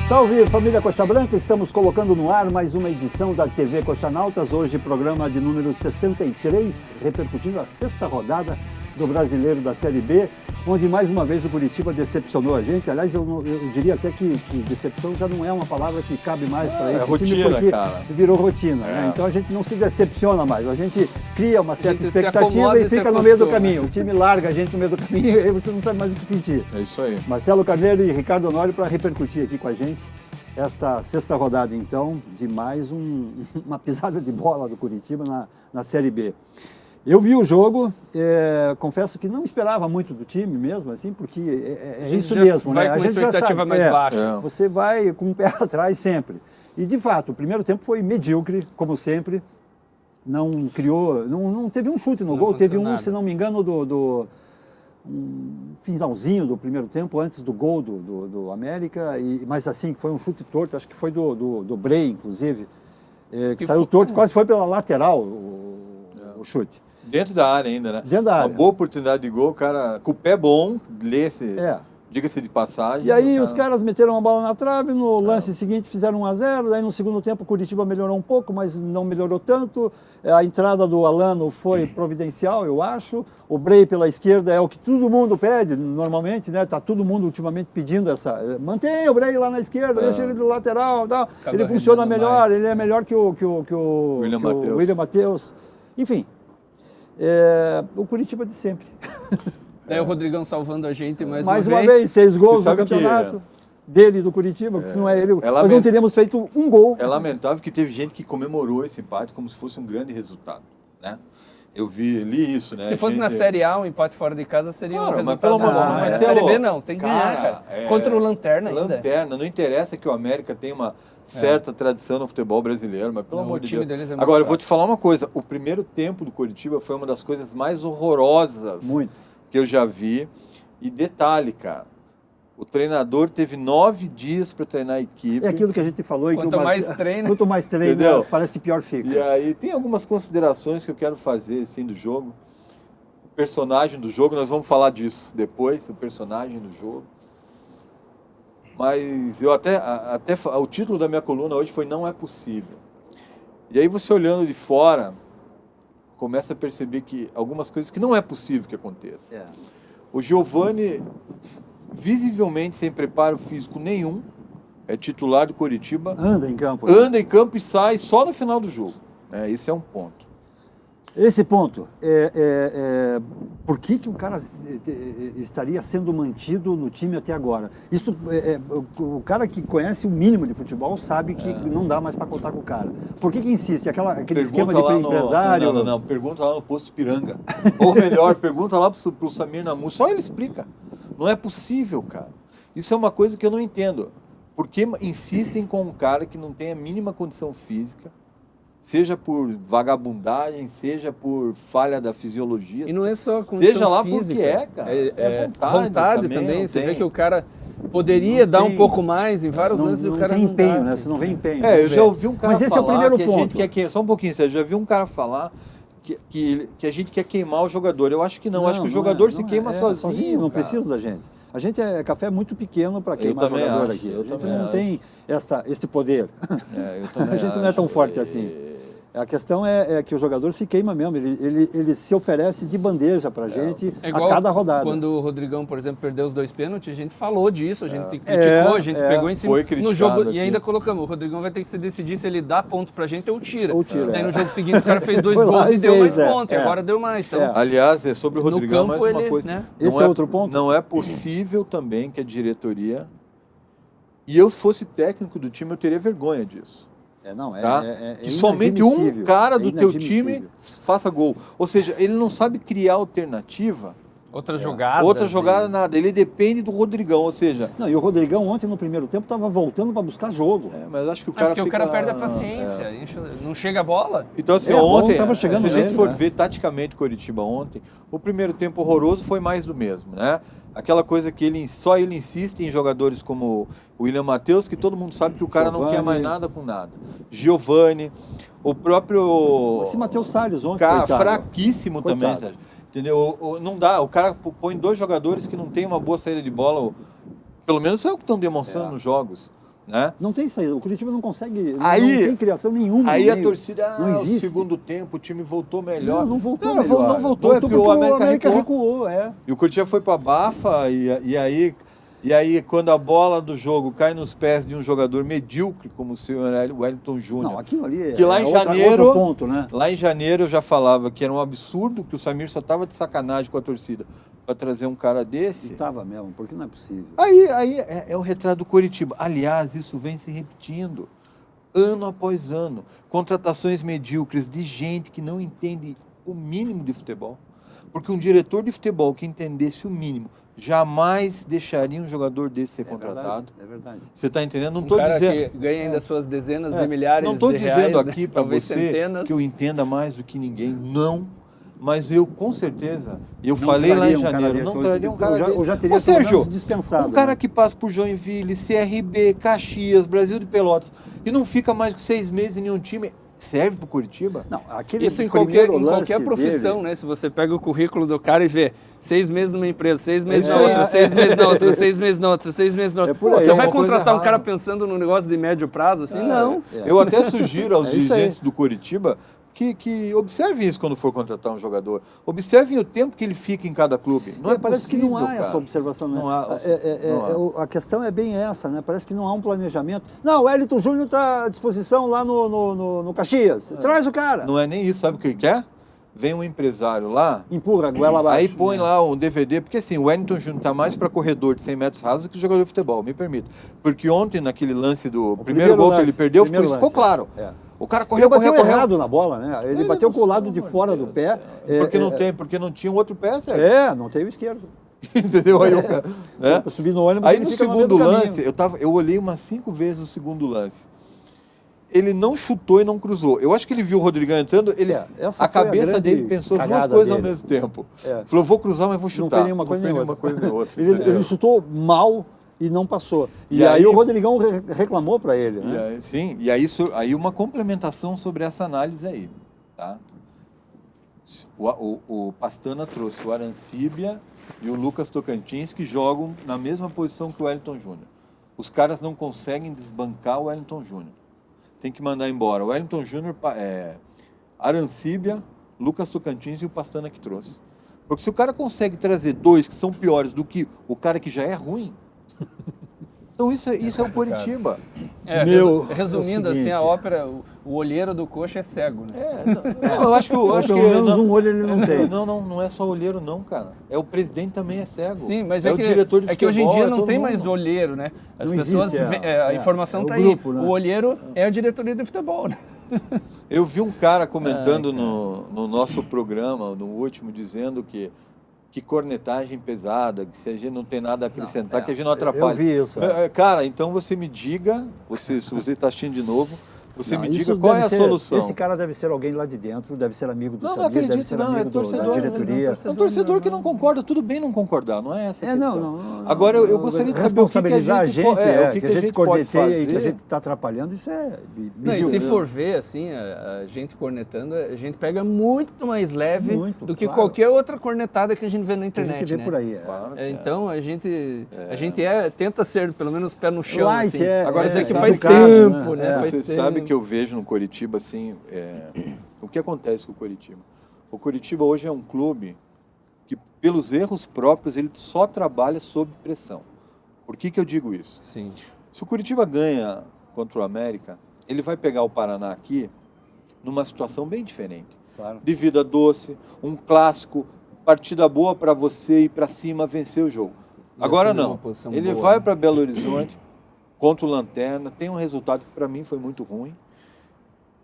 Salve, família Coxa Branca, estamos colocando no ar mais uma edição da TV Coxanautas, hoje programa de número 63, repercutindo a sexta rodada do Brasileiro da Série B, onde mais uma vez o Curitiba decepcionou a gente. Aliás, eu diria até que decepção já não é uma palavra que cabe mais para esse rotina, time, porque cara. virou rotina, né? Então a gente não se decepciona mais, a gente cria uma certa expectativa e fica no meio do caminho. O time larga a gente no meio do caminho e aí você não sabe mais o que sentir. É isso aí. Marcelo Carneiro e Ricardo Honório para repercutir aqui com a gente esta sexta rodada, então, de mais uma pisada de bola do Curitiba na Série B. Eu vi o jogo, confesso que não esperava muito do time mesmo, assim, porque é isso mesmo, né? A gente vai com uma expectativa mais baixa. Você vai com o pé atrás sempre. E, de fato, o primeiro tempo foi medíocre, como sempre. Não criou, não teve um chute no gol, teve um, se não me engano, um finalzinho do primeiro tempo, antes do gol do América, mas assim, foi um chute torto, acho que foi do Brey, inclusive, que saiu torto, quase foi pela lateral o chute. Dentro da área ainda, né? Dentro da área. Uma boa oportunidade de gol, cara, com o pé bom, diga-se de passagem. E aí os caras meteram a bola na trave, no lance seguinte fizeram 1-0, daí no segundo tempo o Curitiba melhorou um pouco, mas não melhorou tanto. A entrada do Alano foi providencial, eu acho. O Brey pela esquerda é o que todo mundo pede, normalmente, né? Tá todo mundo ultimamente pedindo essa... Mantenha o Brey lá na esquerda, deixa ele do lateral, tal. Ele funciona melhor, mais. ele é melhor que o William Matheus. Enfim, o Curitiba de sempre. Daí o Rodrigão salvando a gente mais uma vez. 6 gols no sabe campeonato dele, do Curitiba, porque se não é ele, nós não lament- teríamos feito um gol. É lamentável que teve gente que comemorou esse empate como se fosse um grande resultado, né? Eu li isso, né? Se fosse na Série A, um empate fora de casa seria um Claro, mas resultado pelo amor de bom. Deus, Na Marcelo, Série B não, tem que ganhar, cara. Contra o Lanterna ainda. Lanterna, não interessa que o América tem uma certa tradição no futebol brasileiro, mas pelo amor de Deus. Deles é muito Agora, eu vou fraco. te falar uma coisa, o primeiro tempo do Curitiba foi uma das coisas mais horrorosas que eu já vi. E detalhe, cara, o treinador teve 9 dias para treinar a equipe. É aquilo que a gente falou. Quanto mais treina, quanto mais treina, entendeu? Parece que pior fica. E aí tem algumas considerações que eu quero fazer assim, do jogo. O personagem do jogo, nós vamos falar disso depois, do personagem do jogo. Mas eu até o título da minha coluna hoje foi Não é Possível. E aí você olhando de fora, começa a perceber que algumas coisas que não é possível que aconteçam. O Giovani, visivelmente sem preparo físico nenhum, é titular do Curitiba. Anda em campo. Anda em campo e sai só no final do jogo. Esse é um ponto. Esse ponto, por que o cara estaria sendo mantido no time até agora? Isso, o cara que conhece o mínimo de futebol sabe que não dá mais para contar com o cara. Por que insiste? Aquele esquema de empresário... Não. Pergunta lá no posto Piranga. Ou melhor, pergunta lá pro Samir Namu. Só ele explica. Não é possível, cara. Isso é uma coisa que eu não entendo. Por que insistem com um cara que não tem a mínima condição física, seja por vagabundagem, seja por falha da fisiologia. E não é só condição seja lá física, porque cara. É vontade também. Você vê que o cara poderia dar um pouco mais em vários lances e o cara tem não empenho, dá, né? assim. Você não vê empenho. Eu já ouvi um cara Mas esse falar é o primeiro que ponto. A gente quer só um pouquinho, Sérgio. Já vi um cara falar que a gente quer queimar o jogador. Eu acho que não. Acho que o jogador se queima sozinho. Não cara. precisa da gente. A gente é café muito pequeno para queimar jogador aqui. A gente não tem esse poder. A gente não é tão forte assim. A questão é que o jogador se queima mesmo, ele se oferece de bandeja pra gente a cada rodada. Quando o Rodrigão, por exemplo, perdeu os 2 pênaltis, a gente falou disso, a gente criticou, a gente pegou em cima no jogo aqui. E ainda colocamos, o Rodrigão vai ter que se decidir se ele dá ponto pra gente ou tira. Daí no jogo seguinte o cara fez 2 gols e deu mais pontos, e agora deu mais. Então, aliás, sobre o Rodrigão, mais uma coisa. Né? Esse é outro ponto. Não é possível também que a diretoria... E eu, se fosse técnico do time, eu teria vergonha disso. Que somente um cara do teu time faça gol. Ou seja, ele não sabe criar alternativa. Outra jogada, nada. Ele depende do Rodrigão, ou seja... Não, e o Rodrigão ontem no primeiro tempo estava voltando para buscar jogo. Mas acho que o cara porque o cara perde a paciência, não chega a bola. Então assim, ontem, se a gente for ver taticamente o Curitiba ontem, o primeiro tempo horroroso foi mais do mesmo, né? Aquela coisa que só ele insiste em jogadores como o William Matheus, que todo mundo sabe que o cara não quer mais nada com nada. Giovani, o próprio... Esse Matheus Salles ontem, cara, fraquíssimo também, Sérgio. Entendeu? Não dá. O cara põe 2 jogadores que não tem uma boa saída de bola. Pelo menos é o que estão demonstrando nos jogos. Né? Não tem saída. O Curitiba não consegue. Aí, não tem criação nenhuma. Aí no a meio. torcida, não existe. o segundo tempo, o time voltou melhor. Não voltou não, melhor. Não voltou, é porque o América recuou. E o Curitiba foi para a Bafa, e aí quando a bola do jogo cai nos pés de um jogador medíocre, como o senhor Wellington Júnior. Não, aquilo ali que lá em janeiro, outro ponto, né? Lá em janeiro eu já falava que era um absurdo, que o Samir só estava de sacanagem com a torcida para trazer um cara desse. Estava mesmo, porque não é possível. Aí é o retrato do Curitiba. Aliás, isso vem se repetindo ano após ano. Contratações medíocres de gente que não entende o mínimo de futebol. Porque um diretor de futebol que entendesse o mínimo jamais deixaria um jogador desse ser contratado. É verdade. Você está entendendo? Não Um estou cara dizendo. que ganha ainda suas dezenas de milhares Não estou de dizendo reais, aqui né? para Talvez você centenas. que eu entenda mais do que ninguém. Não. Mas eu, com certeza, eu Não falei lá em traria um cara janeiro, desse. não traria um cara desse. Eu já teria Ô, Sérgio, pelo menos dispensado, um cara né? que passa por Joinville, CRB, Caxias, Brasil de Pelotas, e não fica mais que 6 meses em nenhum time, serve para o Curitiba? Não, aquele Isso em primeiro qualquer lance profissão, dele, né? Se você pega o currículo do cara e vê 6 meses numa empresa, 6 meses na isso aí. outra, 6 meses na outra, 6 meses na outra, 6 meses na outra. É por aí. Você É vai uma coisa contratar um errada. cara pensando num negócio de médio prazo? Assim, não. Eu até sugiro aos É isso aí. dirigentes do Curitiba que observem isso quando for contratar um jogador. Observem o tempo que ele fica em cada clube. Não é parece possível, que não há cara. essa observação, né? Não há, não há. A questão é bem essa, né? Parece que não há um planejamento. Não, o Wellington Júnior está à disposição lá no Caxias. Traz o cara. Não é nem isso, sabe o que ele quer? Vem um empresário lá, Empurra a goela abaixo. aí põe lá um DVD, porque assim, o Wellington Júnior está mais para corredor de 100 metros rasos do que jogador de futebol, me permita. Porque ontem, naquele lance do primeiro gol que ele perdeu, ficou claro. É. O cara Ele correu bateu errado na bola, né? Ele bateu com o lado de fora do pé. Porque não tinha um outro pé, certo? Não tem o esquerdo. Entendeu? Aí o cara, né? Pra subir no ônibus, Aí ele no fica segundo meio do lance, caminho. eu olhei umas 5 vezes o segundo lance. Ele não chutou e não cruzou. Eu acho que ele viu o Rodrigão entrando, essa a foi a cabeça grande dele pensou as duas cagada coisas ao dele. mesmo tempo. É. Falou, vou cruzar, mas vou Não chutar. fez nenhuma coisa nem outra. Ele chutou mal e não passou. E aí o Rodrigão reclamou para ele, né? E aí uma complementação sobre essa análise aí. Tá? O Pastana trouxe o Arancíbia e o Lucas Tocantins, que jogam na mesma posição que o Wellington Júnior. Os caras não conseguem desbancar o Wellington Júnior. Tem que mandar embora. O Wellington Júnior, Arancíbia, Lucas Tocantins e o Pastana que trouxe. Porque se o cara consegue trazer 2 que são piores do que o cara que já é ruim, então isso é o Curitiba. Resumindo assim, a ópera, o olheiro do Coxa é cego, né? Eu acho que pelo menos um olho ele não tem. Não é só olheiro não, cara. O presidente também é cego. Sim, mas o diretor de futebol, que hoje em dia não todo tem mundo. mais olheiro, né? As Não pessoas, existe, a informação é o tá grupo, aí. né? O olheiro é a diretoria de futebol, né? Eu vi um cara comentando no nosso programa, no último, dizendo que cornetagem pesada, que se a gente não tem nada a acrescentar, que a gente não atrapalha. Eu vi isso. Cara, então você me diga, se você está assistindo de novo, você me diga isso qual é deve a ser- solução. Esse cara deve ser alguém lá de dentro, deve ser amigo do Não Samir, deve acredito, ser não, amigo é torcedor. da diretoria. É um torcedor que não concorda, tudo bem não concordar, não é essa a questão. Não, Agora, eu gostaria de saber o que a responsabilizar gente, o que que a gente pode corneteia e que a fazer. gente está atrapalhando, isso é Não, e se medíocre. for ver, assim, a gente cornetando, a gente pega muito mais leve Muito, do que claro. qualquer outra cornetada que a gente vê na Que a internet, gente vê né? por aí. Claro que Então, a gente tenta ser, pelo menos, pé no chão, Light, assim. Agora, Mas é que sabe faz o cara, tempo, né? né? É. Faz Você sabe tempo. que eu vejo no Curitiba, assim, o que acontece com o Curitiba? O Curitiba hoje é um clube que, pelos erros próprios, ele só trabalha sob pressão. Por que eu digo isso? Sim. Se o Curitiba ganha contra o América, ele vai pegar o Paraná aqui numa situação bem diferente. Claro. De vida doce, um clássico, partida boa para você ir para cima, vencer o jogo. Agora assumir não. uma posição Ele boa, vai né? para Belo Horizonte contra o Lanterna, tem um resultado que para mim foi muito ruim.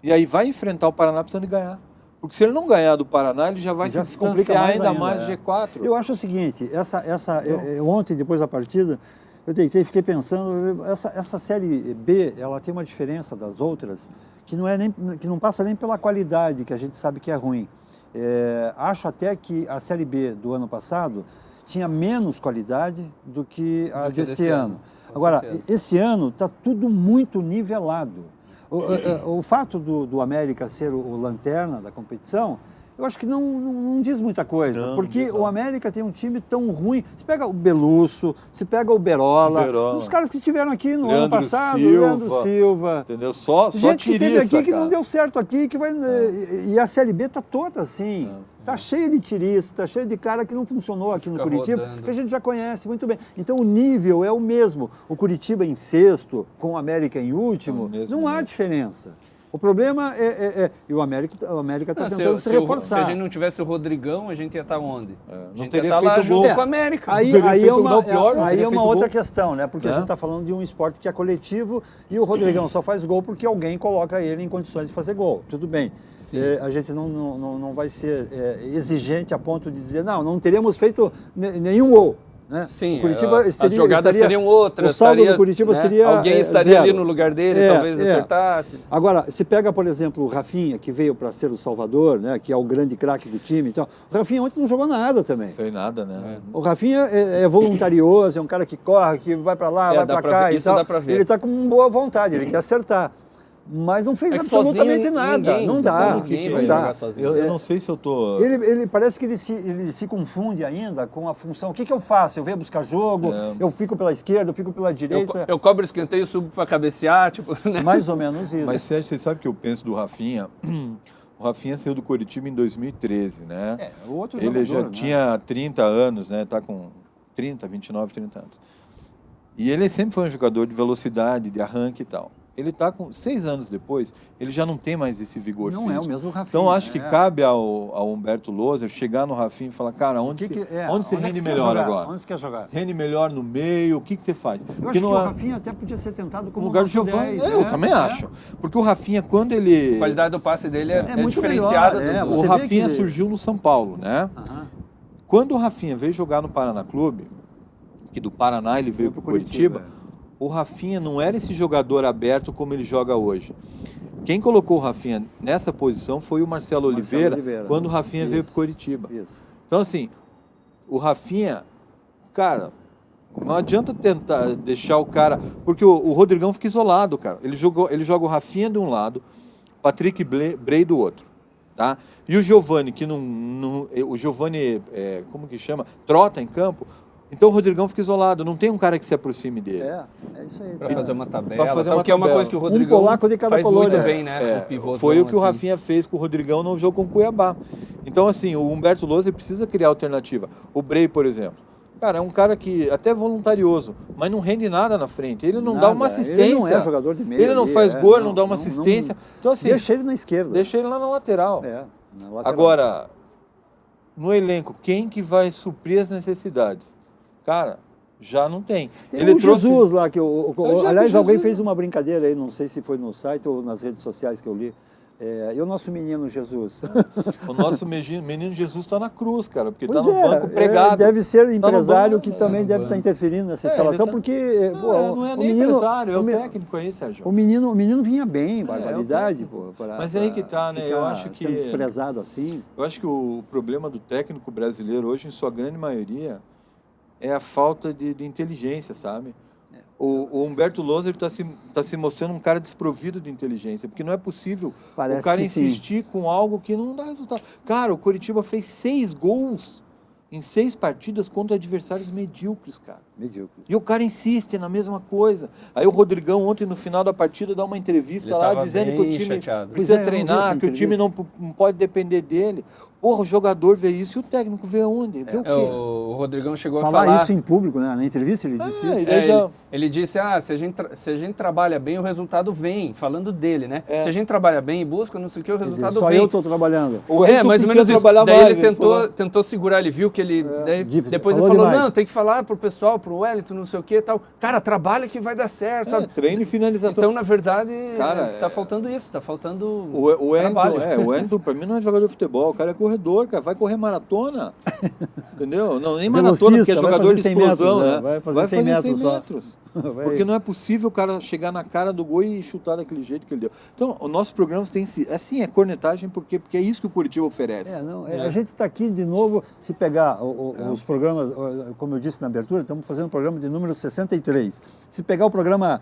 E aí vai enfrentar o Paraná precisando de ganhar. Porque se ele não ganhar do Paraná, ele já vai Já se se complica distanciar mais ainda ainda, mais do é. G4. Eu acho o seguinte, ontem, depois da partida, eu deitei e fiquei pensando, essa Série B, ela tem uma diferença das outras, que não passa nem pela qualidade, que a gente sabe que é ruim. Acho até que a Série B do ano passado tinha menos qualidade do que a Do que deste desse ano. ano, com Agora, certeza. esse ano está tudo muito nivelado. O fato do América ser o lanterna da competição eu acho que não diz muita coisa, Não, porque não diz, não. o América tem um time tão ruim. Você pega o Belusso, você pega o Berola, os caras que estiveram aqui no ano passado, Leandro Silva. Entendeu? Só gente que teve tiriça, aqui que cara. não deu certo aqui, que vai. E a Série B tá toda assim. Tá cheia de tirista, tá cheia de cara que não funcionou aqui no Curitiba, rodando. que a gente já conhece muito bem. Então o nível é o mesmo. O Curitiba em sexto, com o América em último, não há diferença. O problema e o América está tentando se reforçar. Se a gente não tivesse o Rodrigão, a gente ia estar onde? A Não gente teria ia estar lá feito junto gol. com a América. Aí teria é feito uma, o pior, não aí teria é uma feito outra gol. questão, né? Porque a gente está falando de um esporte que é coletivo e o Rodrigão só faz gol porque alguém coloca ele em condições de fazer gol. Tudo bem. A gente não vai ser exigente a ponto de dizer, não teríamos feito nenhum gol. Né? Sim, o Curitiba as jogadas seriam outras. O saldo do Curitiba seria alguém estaria zero. ali no lugar dele, talvez acertasse. Agora, se pega, por exemplo, o Rafinha, que veio para ser o salvador, né, que é o grande craque do time. Então, o Rafinha ontem não jogou nada também. Não fez nada, né? O Rafinha é voluntarioso, é um cara que corre, que vai para lá, vai para cá. Isso dá para ver. Ele está com boa vontade, ele quer acertar. Mas não fez absolutamente nada. Não dá. Ninguém vai jogar sozinho. Eu não sei se eu tô... Ele parece que ele se confunde ainda com a função. O que eu faço? Eu venho buscar jogo, eu fico pela esquerda, eu fico pela direita. Eu cobro escanteio, subo para cabecear, tipo, né? Mais ou menos isso. Mas você sabe o que eu penso do Rafinha? O Rafinha saiu do Coritiba em 2013, né? O outro ele jogador, já tinha 30 anos, né? Tá com 29, 30 anos. E ele sempre foi um jogador de velocidade, de arranque e tal. Ele está com 6 anos depois, ele já não tem mais esse vigor físico. Não é o mesmo Rafinha. Então acho que cabe ao Humberto Loser chegar no Rafinha e falar, cara, onde você rende melhor agora? Onde você quer jogar? Rende melhor no meio, o que você faz? Eu acho que o Rafinha até podia ser tentado como lugar do Giovani. Eu também acho. Porque o Rafinha, quando ele... A qualidade do passe dele é muito diferenciada melhor, dos O outros. Rafinha surgiu no São Paulo, né? Quando o Rafinha veio jogar no Paraná Clube, que do Paraná ele veio para o Curitiba, o Rafinha não era esse jogador aberto como ele joga hoje. Quem colocou o Rafinha nessa posição foi o Marcelo Oliveira, quando o Rafinha veio para o Curitiba. Então, assim, o Rafinha, cara, não adianta tentar deixar o cara... Porque o Rodrigão fica isolado, cara. Ele joga o Rafinha de um lado, Patrick Bray do outro. Tá? E o Giovani, que o Giovani, como que chama? Trota em campo. Então o Rodrigão fica isolado, não tem um cara que se aproxime dele. É isso aí. Para fazer uma tabela, que é uma coisa que o Rodrigão faz muito bem, né? O pivôzão, foi o que o Rafinha fez com o Rodrigão no jogo com o Cuiabá. Então, assim, o Humberto Loser precisa criar alternativa. O Bray, por exemplo. Cara, é um cara que até é voluntarioso, mas não rende nada na frente. Ele não dá uma assistência. Ele não é jogador de meio. Ele não faz gol, ele não dá uma assistência. Então, assim, deixa ele na esquerda. Deixa ele lá na lateral. Na lateral. Agora, no elenco, quem que vai suprir as necessidades? Cara, já não tem. Ele trouxe Jesus lá, aliás, alguém fez uma brincadeira aí, não sei se foi no site ou nas redes sociais que eu li. E o nosso menino Jesus? O nosso menino Jesus está na cruz, cara, porque está no banco pregado. Deve ser empresário que também deve estar interferindo nessa instalação, porque... não é nem empresário, é o técnico aí, Sérgio. O menino vinha bem, barbaridade. Mas é aí que está, né? Eu acho que... sendo desprezado assim. Eu acho que o problema do técnico brasileiro hoje, em sua grande maioria, é a falta de inteligência, sabe? O Humberto Loser está se mostrando um cara desprovido de inteligência, porque não é possível o cara insistir com algo que não dá resultado. Cara, o Coritiba fez 6 gols em 6 partidas contra adversários medíocres, cara. E o cara insiste na mesma coisa. Aí o Rodrigão ontem no final da partida dá uma entrevista lá dizendo que o time precisa treinar, que o time não pode depender dele. Porra, o jogador vê isso e o técnico vê onde? Vê o quê? O Rodrigão chegou a falar isso em público, né? Na entrevista ele disse isso. Ele disse, se a gente trabalha bem, o resultado vem, falando dele, né? Se a gente trabalha bem e busca, não sei o que, o resultado só vem. eu estou trabalhando. Mais ou menos isso. Daí ele tentou segurar, ele viu que ele... Depois ele falou, não, tem que falar pro pessoal, pro Wellington, não sei o que e tal. Cara, trabalha que vai dar certo, sabe? Treino e finalização. Então, na verdade, tá faltando isso, tá faltando trabalho. O Wellington, pra mim, não é jogador de futebol, o cara é corredor, cara, vai correr maratona, entendeu? Não, nem maratona, porque é jogador de explosão, né? Vai fazer 100 metros. Porque não é possível o cara chegar na cara do gol e chutar daquele jeito que ele deu. Então, o nosso programa tem assim, é cornetagem, porque é isso que o Curitiba oferece. A gente está aqui de novo, se pegar os programas, como eu disse na abertura, estamos fazendo o programa de número 63. Se pegar o programa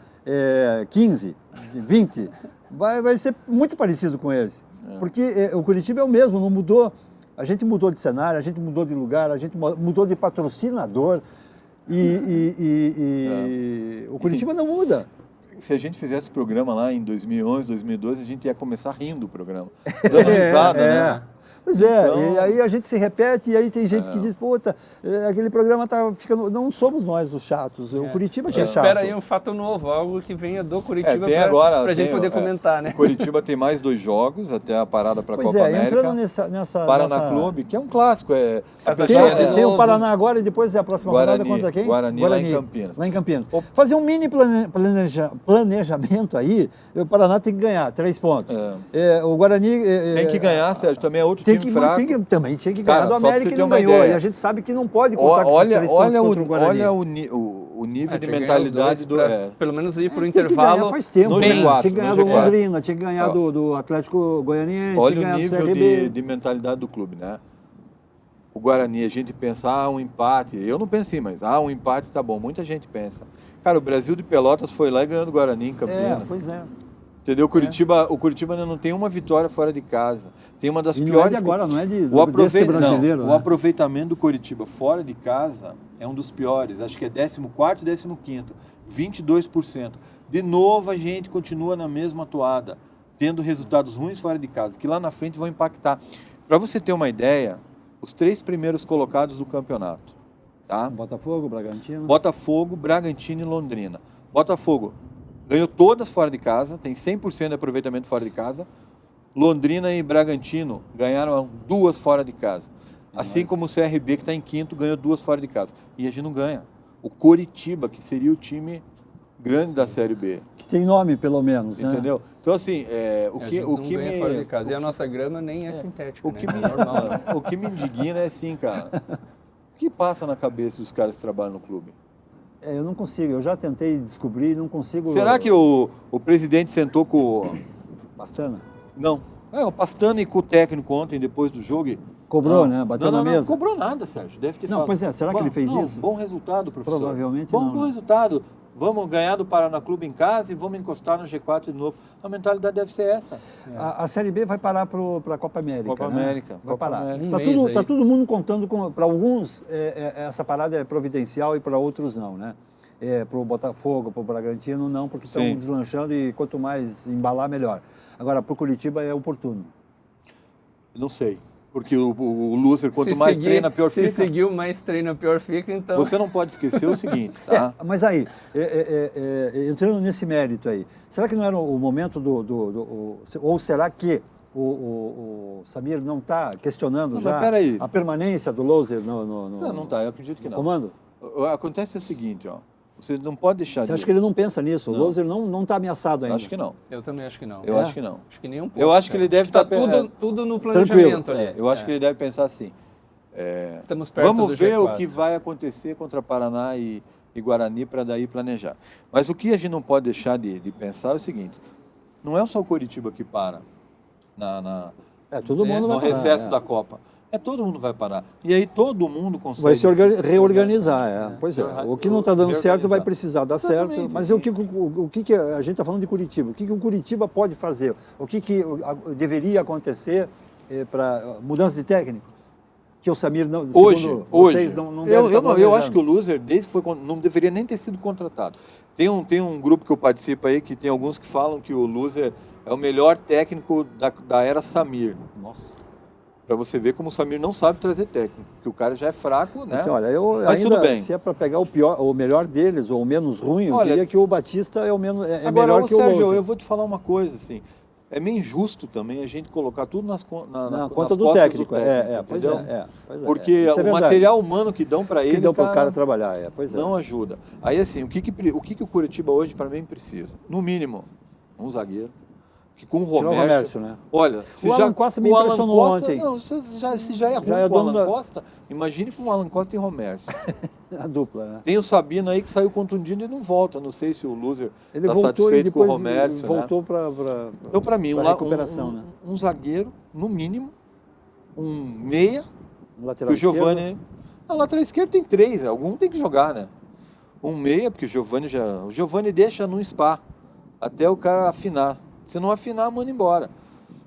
15, 20, vai ser muito parecido com esse. Porque o Curitiba é o mesmo, não mudou. A gente mudou de cenário, a gente mudou de lugar, a gente mudou de patrocinador e o Curitiba não muda. Se a gente fizesse o programa lá em 2011, 2012, a gente ia começar rindo o programa. Dando risada, né? Pois é, então... e aí a gente se repete e aí tem gente que diz, puta, aquele programa tá ficando... Não somos nós os chatos, o Curitiba que é chato. Espera aí um fato novo, algo que venha do Curitiba para a gente poder comentar, né? O Curitiba tem mais 2 jogos, até a parada para a Copa América. Entrando nessa Paraná Clube, que é um clássico. Tem o Paraná agora e depois a próxima rodada contra quem? Guarani, lá em Campinas. Lá em Campinas. Fazer um mini planejamento aí, o Paraná tem que ganhar 3 pontos. O Guarani... tem que ganhar, Sérgio, também é outro time fraco. Também tinha que ganhar do América e não ganhou. Ideia. E a gente sabe que não pode contar com esses 3 pontos contra o Guarani. Olha o nível de mentalidade do... Pelo menos ir para o intervalo. Faz tempo. Tinha que ganhar do Londrina, tinha que ganhar do Atlético Goianiense. Olha o nível de mentalidade do clube, né? O Guarani, a gente pensa, um empate. Eu não pensei, mas um empate tá bom. Muita gente pensa. Cara, o Brasil de Pelotas foi lá e ganhou do Guarani em Campinas. Pois é. Entendeu? O Curitiba ainda não tem uma vitória fora de casa. Tem uma das piores... Não é de agora, não é desse brasileiro. O aproveitamento do Curitiba fora de casa é um dos piores. Acho que é 14º, 15º. 22%. De novo, a gente continua na mesma toada, tendo resultados ruins fora de casa, que lá na frente vão impactar. Para você ter uma ideia, os 3 primeiros colocados do campeonato. Tá? Botafogo, Bragantino e Londrina. Botafogo ganhou todas fora de casa, tem 100% de aproveitamento fora de casa. Londrina e Bragantino ganharam 2 fora de casa. Assim como o CRB, que está em 5º, ganhou 2 fora de casa. E a gente não ganha. O Coritiba, que seria o time grande da Série B. Que tem nome, pelo menos, né? Entendeu? Então, assim, o que ganha fora de casa. E a nossa grama nem é sintética, né? É normal, né? O que me indigna é assim, cara. O que passa na cabeça dos caras que trabalham no clube? Eu não consigo, eu já tentei descobrir, não consigo... Será que o presidente sentou com o... Pastana? Não. O Pastana e com o técnico ontem, depois do jogo... Cobrou, né? Bateu na mesa. Não cobrou nada, Sérgio. Deve ter falado. Pois é, será que ele fez isso? Bom resultado, professor. Provavelmente não. Bom resultado. Vamos ganhar do Paraná Clube em casa e vamos encostar no G4 de novo. A mentalidade deve ser essa. A Série B vai parar para a Copa América. Copa América. Vai parar. América. Tá todo mundo contando com... Para alguns, essa parada é providencial e para outros não, né? Para o Botafogo, para o Bragantino, não, porque estão deslanchando e quanto mais embalar, melhor. Agora, para o Curitiba é oportuno. Não sei. Porque o loser, quanto mais treina, pior fica. Se seguir o mais treina, pior fica, então... Você não pode esquecer o seguinte, tá? Mas aí, entrando nesse mérito aí, será que não era o momento ou será que o Samir não está questionando já a permanência do loser no Não está, eu acredito que não. Comando? Acontece o seguinte, ó. Você não pode deixar... Você acha que ele não pensa nisso? O loser não está ameaçado ainda? Acho que não. Eu também acho que não. Eu acho que não. Acho que nem um pouco. Eu acho que ele deve estar... Tudo no planejamento ali. Eu acho que ele deve pensar assim. Estamos perto do G4. Vamos ver o que vai acontecer contra Paraná e Guarani para daí planejar. Mas o que a gente não pode deixar de pensar é o seguinte. Não é só o Coritiba que para todo mundo vai no parar, recesso da Copa. Todo mundo vai parar. E aí todo mundo consegue... Vai se reorganizar, Pois é. O que não está dando certo vai precisar dar certo. Mas o que a gente está falando de Curitiba? O que o Curitiba pode fazer? O que deveria acontecer para mudança de técnico? Que o Samir não... Hoje, vocês não eu acho que o loser, desde que foi, não deveria nem ter sido contratado. Tem um grupo que eu participo aí, que tem alguns que falam que o loser é o melhor técnico da era Samir. Nossa. Para você ver como o Samir não sabe trazer técnico, que o cara já é fraco, né? Então, olha, mas tudo bem. Se é para pegar o melhor deles ou o menos ruim, eu diria que o Batista é o menos agora, melhor que o Sérgio, eu vou te falar uma coisa, assim, é meio injusto também a gente colocar tudo nas conta do técnico. Pois é. Porque o material humano que dão para ele, para o cara trabalhar, não ajuda. Aí assim, o que o Curitiba hoje para mim precisa? No mínimo, um zagueiro. Que com o Romércio, né? Olha, se o Alan Costa me impressionou ontem. Não, se já é ruim com o Alan Costa, imagine com o Alan Costa e Romércio. A dupla, né? Tem o Sabino aí que saiu contundido e não volta. Não sei se o loser está satisfeito com o Romércio. Ele voltou para então, para mim, recuperação, né? Um zagueiro, no mínimo, um meia, lateral que o Giovani... Na lateral esquerdo tem 3, algum tem que jogar, né? Um meia, porque o Giovani deixa no spa, até o cara afinar. Se não afinar, manda embora.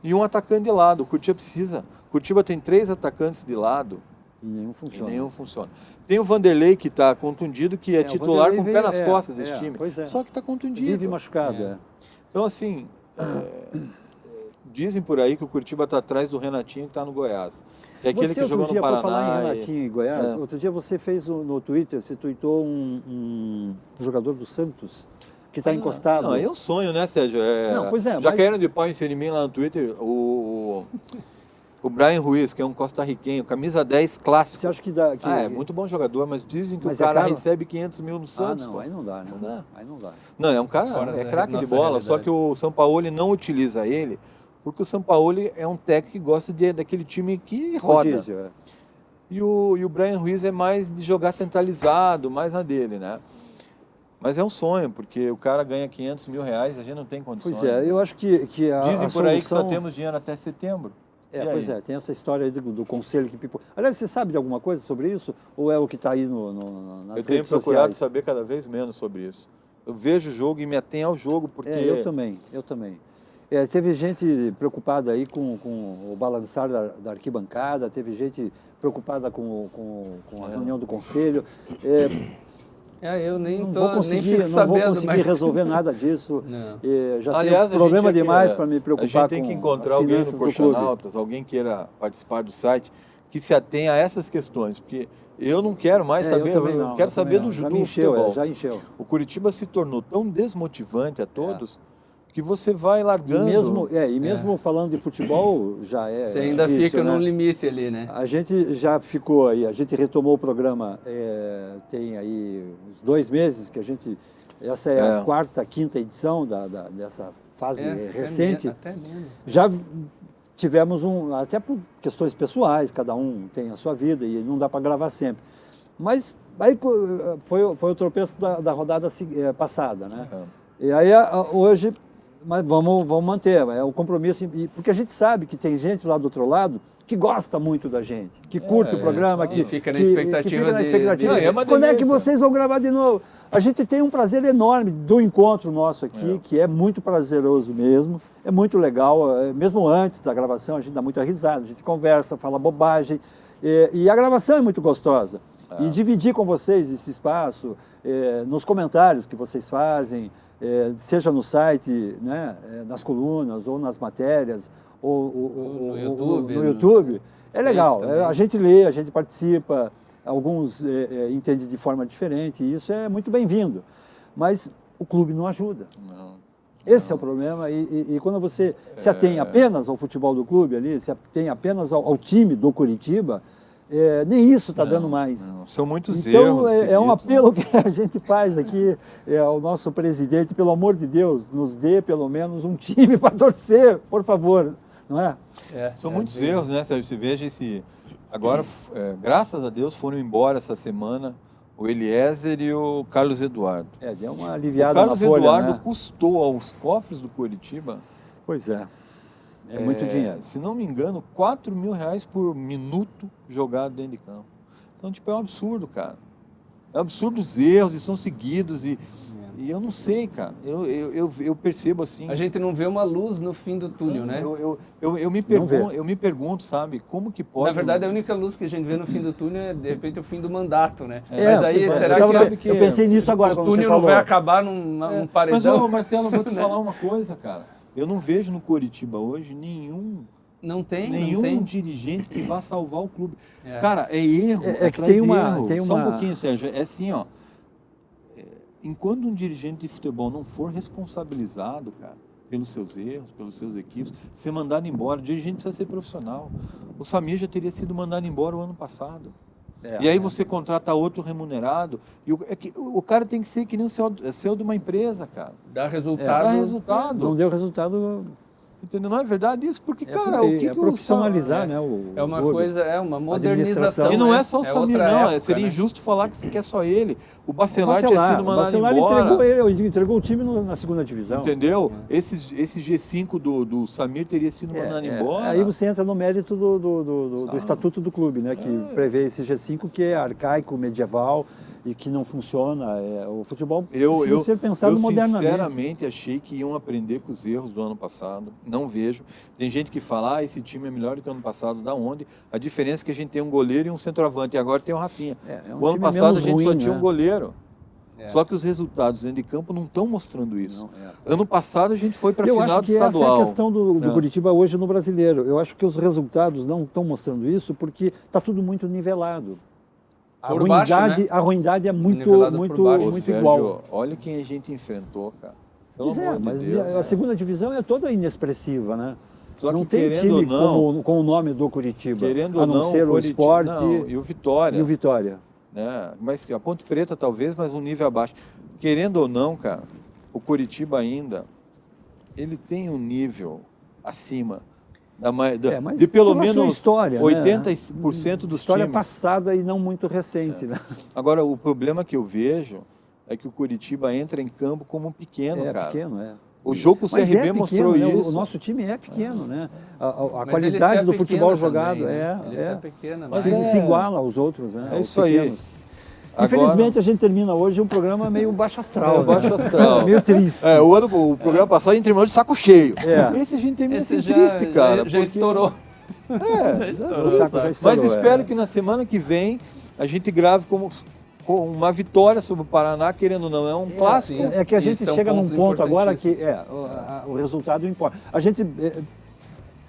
e um atacante de lado. O Curitiba precisa. O Curitiba tem 3 atacantes de lado. E nenhum funciona. Tem o Vanderlei, que está contundido, que é titular com o pé nas costas desse time. Só que está contundido. Vive machucado. Então, assim, dizem por aí que o Curitiba está atrás do Renatinho, que está no Goiás. É aquele que jogou no Paraná. Por falar em Renatinho e Goiás, outro dia você fez no Twitter, você tweetou um jogador do Santos que está encostado. Não, é um sonho, né, Sérgio? Já caíram de pau em mim lá no Twitter o Brian Ruiz, que é um costarriquenho, camisa 10 clássico. Você acha que dá... é muito bom jogador, mas dizem que o cara recebe 500 mil no Santos. Aí não dá, né? Aí não dá. Não, é um cara, craque de bola, só que o Sampaoli não utiliza ele, porque o Sampaoli é um técnico que gosta daquele time que roda. E o Brian Ruiz é mais de jogar centralizado, mais na dele, né? Mas é um sonho, porque o cara ganha 500 mil reais, a gente não tem condições. Pois é, eu acho que dizem por aí que só temos dinheiro até setembro. Tem essa história aí do conselho que pipou. Aliás, você sabe de alguma coisa sobre isso? Ou é o que está aí nas redes sociais? Eu tenho procurado saber cada vez menos sobre isso. Eu vejo o jogo e me atenho ao jogo, porque... eu também. Teve gente preocupada aí com o balançar da arquibancada, teve gente preocupada com a reunião do conselho. Eu nem não tô nem sabendo, vou conseguir resolver nada disso. Já Aliás, tenho problema demais para me preocupar com a gente tem que encontrar alguém no Colchonautas, alguém queira participar do site, que se atenha a essas questões, porque eu não quero mais saber, eu quero saber do futebol. Já encheu. O Curitiba se tornou tão desmotivante a todos que você vai largando. E mesmo falando de futebol, já é Você ainda difícil, fica né? no limite ali, né? A gente já ficou aí, a gente retomou o programa, tem aí uns 2 meses que essa é a 4ª, 5ª edição dessa fase recente. Até menos. Já tivemos até por questões pessoais, cada um tem a sua vida e não dá para gravar sempre. Mas aí foi o tropeço da rodada passada, né? E aí hoje... Mas vamos manter, é o compromisso, porque a gente sabe que tem gente lá do outro lado que gosta muito da gente, que curte o programa, que fica na expectativa. Quando é que vocês vão gravar de novo? A gente tem um prazer enorme do encontro nosso aqui, que é muito prazeroso mesmo, é muito legal, mesmo antes da gravação a gente dá muita risada, a gente conversa, fala bobagem, e a gravação é muito gostosa. E dividir com vocês esse espaço, nos comentários que vocês fazem, seja no site, né, nas colunas, ou nas matérias, ou no YouTube, é legal. A gente lê, a gente participa, alguns entendem de forma diferente, e isso é muito bem-vindo. Mas o clube não ajuda. Esse é o problema, e quando você se atém apenas ao futebol do clube ali, se atém apenas ao time do Curitiba, nem isso está dando mais. São muitos erros. Então, é um apelo que a gente faz aqui ao nosso presidente, pelo amor de Deus, nos dê pelo menos um time para torcer, por favor, não é? São muitos erros, né, Sérgio? Você veja agora, graças a Deus, foram embora essa semana o Eliezer e o Carlos Eduardo. Deu uma aliviada na folha, O Carlos Eduardo né? Custou aos cofres do Curitiba... Pois é. É muito dinheiro. Se não me engano, 4 mil reais por minuto jogado dentro de campo. Então, é um absurdo, cara. É um absurdo os erros, e são seguidos, e eu não sei, cara. Eu percebo assim... A gente não vê uma luz no fim do túnel, né? Eu me pergunto, sabe, como que pode... Na verdade, a única luz que a gente vê no fim do túnel é, de repente, o fim do mandato, né? Mas aí, será que... Eu pensei nisso agora, o túnel não vai acabar num paredão? Mas, Marcelo, eu vou te falar uma coisa, cara. Eu não vejo no Curitiba hoje nenhum dirigente que vá salvar o clube. Cara, é erro. Que tem uma... Só um pouquinho, Sérgio. É assim, ó. Enquanto um dirigente de futebol não for responsabilizado, cara, pelos seus erros, pelos seus equipes, ser mandado embora, o dirigente precisa ser profissional. O Samir já teria sido mandado embora o ano passado. E aí você contrata outro remunerado. E o cara tem que ser que nem o CEO de uma empresa, cara. Dá resultado. Não deu resultado. Entendeu? Não é verdade isso? Porque, cara, o que profissionalizar, né? É uma coisa, uma modernização. E não é só o Samir, não. Seria injusto falar que é só ele. O Bacelar tinha sido mandado embora. O Bacelar entregou o time na segunda divisão. Entendeu? Esse G5 do Samir teria sido mandado embora. Aí você entra no mérito do estatuto do clube, né? Que prevê esse G5 que é arcaico, medieval. e que não funciona. O futebol precisa ser pensado eu modernamente. Sinceramente achei que iam aprender com os erros do ano passado. Não vejo. Tem gente que fala, esse time é melhor do que o ano passado. Da onde? A diferença é que a gente tem um goleiro e um centroavante. E agora tem o Rafinha. O ano passado a gente só tinha um goleiro. Só que os resultados dentro de campo não estão mostrando isso. Ano passado a gente foi para a final do estadual. Essa é a questão do Curitiba hoje no Brasileiro. Eu acho que os resultados não estão mostrando isso porque está tudo muito nivelado. A ruindade é muito Sérgio, igual. Olha quem a gente enfrentou, cara. Mas a segunda divisão é toda inexpressiva, né? Só não que, tem time não, com o nome do Curitiba, querendo a não ser o Sport e o Vitória. Né? Mas a Ponte Preta talvez, mas um nível abaixo. Querendo ou não, cara, o Curitiba ainda, ele tem um nível acima de pelo menos história, 80% dos história times. Passada e não muito recente. Né? Agora, o problema que eu vejo é que o Curitiba entra em campo como um pequeno, cara. Pequeno, O jogo com o CRB pequeno, mostrou isso. O nosso time é pequeno, né? A qualidade do futebol jogado se iguala aos outros. Né? É isso aí. Infelizmente, a gente termina hoje um programa meio baixo astral. Baixo astral. Meio triste. O programa passado a gente terminou de saco cheio. Esse a gente termina triste, cara. Já estourou. Já estourou. Mas espero que na semana que vem a gente grave com uma vitória sobre o Paraná, querendo ou não, é um clássico. É que a gente chega num ponto agora que o resultado importa. A gente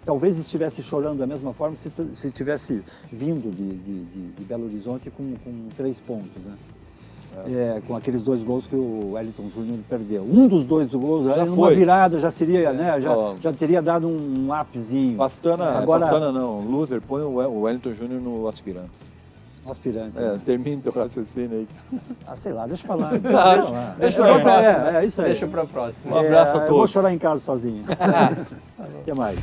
talvez estivesse chorando da mesma forma se tivesse vindo de Belo Horizonte com 3 pontos, né? Com aqueles 2 gols que o Wellington Júnior perdeu. Um dos 2 gols, uma virada, já seria, né? Já teria dado um ápicezinho. Pastana não, loser, põe o Wellington Júnior no aspirantes. Termine teu raciocínio aí. Sei lá, deixa eu falar. Deixa pra próxima. Isso aí. Deixa pra próxima. Um abraço a todos. Eu vou chorar em casa sozinho. Até mais.